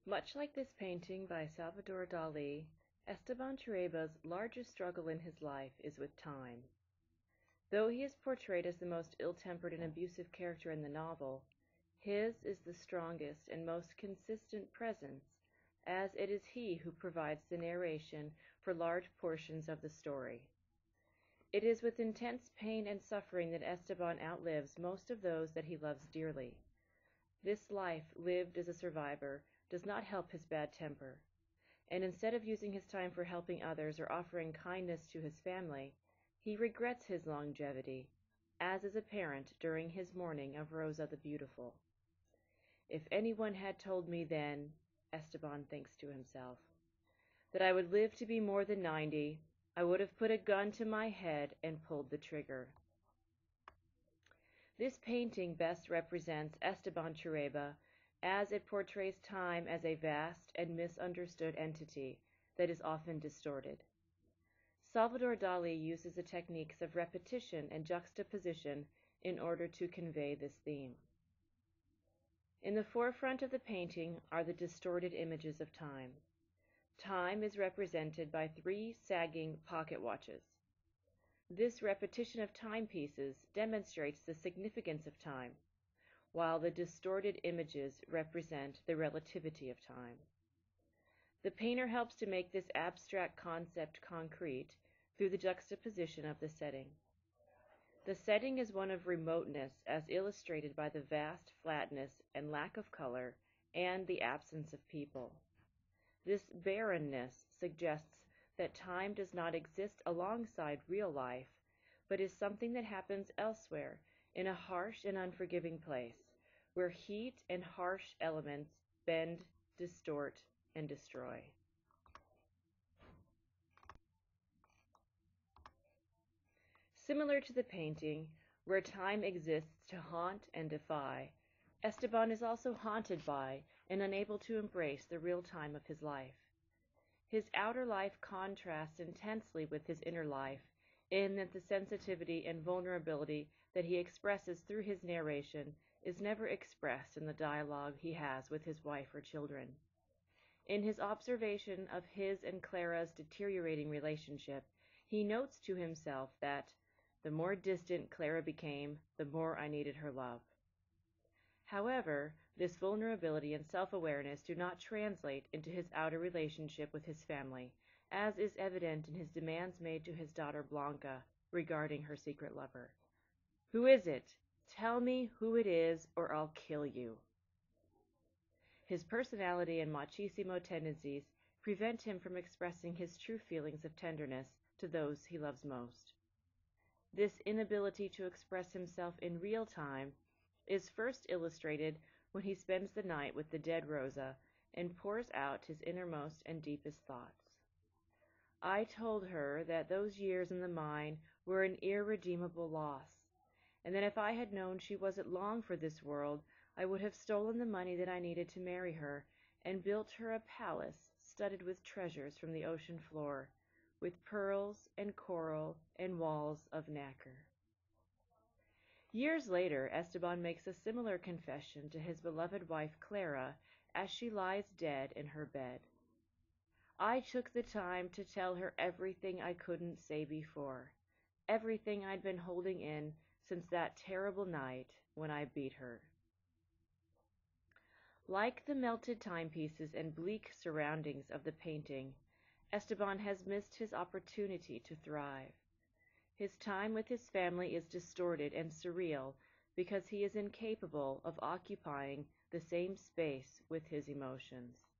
Much like this painting by Salvador Dali, Esteban Trueba's largest struggle in his life is with time. Though he is portrayed as the most ill-tempered and abusive character in the novel, his is the strongest and most consistent presence, as it is he who provides the narration for large portions of the story. It is with intense pain and suffering that Esteban outlives most of those that he loves dearly. This life, lived as a survivor, does not help his bad temper, and instead of using his time for helping others or offering kindness to his family, he regrets his longevity, as is apparent during his mourning of Rosa the Beautiful. "If anyone had told me then," Esteban thinks to himself, "that I would live to be more than 90, I would have put a gun to my head and pulled the trigger." This painting best represents Esteban Trueba, as it portrays time as a vast and misunderstood entity that is often distorted. Salvador Dali uses the techniques of repetition and juxtaposition in order to convey this theme. In the forefront of the painting are the distorted images of time. Time is represented by 3 sagging pocket watches. This repetition of timepieces demonstrates the significance of time, while the distorted images represent the relativity of time. The painter helps to make this abstract concept concrete through the juxtaposition of the setting. The setting is one of remoteness, as illustrated by the vast flatness and lack of color and the absence of people. This barrenness suggests that time does not exist alongside real life, but is something that happens elsewhere in a harsh and unforgiving place, where heat and harsh elements bend, distort, and destroy. Similar to the painting, where time exists to haunt and defy, Esteban is also haunted by and unable to embrace the real time of his life. His outer life contrasts intensely with his inner life, in that the sensitivity and vulnerability that he expresses through his narration is never expressed in the dialogue he has with his wife or children. In his observation of his and Clara's deteriorating relationship, he notes to himself that "the more distant Clara became, the more I needed her love." However, this vulnerability and self-awareness do not translate into his outer relationship with his family, as is evident in his demands made to his daughter Blanca regarding her secret lover. "Who is it? Tell me who it is, or I'll kill you." His personality and machismo tendencies prevent him from expressing his true feelings of tenderness to those he loves most. This inability to express himself in real time is first illustrated when he spends the night with the dead Rosa and pours out his innermost and deepest thoughts. "I told her that those years in the mine were an irredeemable loss, and that if I had known she wasn't long for this world, I would have stolen the money that I needed to marry her, and built her a palace studded with treasures from the ocean floor, with pearls and coral and walls of nacre." Years later, Esteban makes a similar confession to his beloved wife Clara as she lies dead in her bed. "I took the time to tell her everything I couldn't say before, everything I'd been holding in since that terrible night when I beat her." Like the melted timepieces and bleak surroundings of the painting, Esteban has missed his opportunity to thrive. His time with his family is distorted and surreal because he is incapable of occupying the same space with his emotions.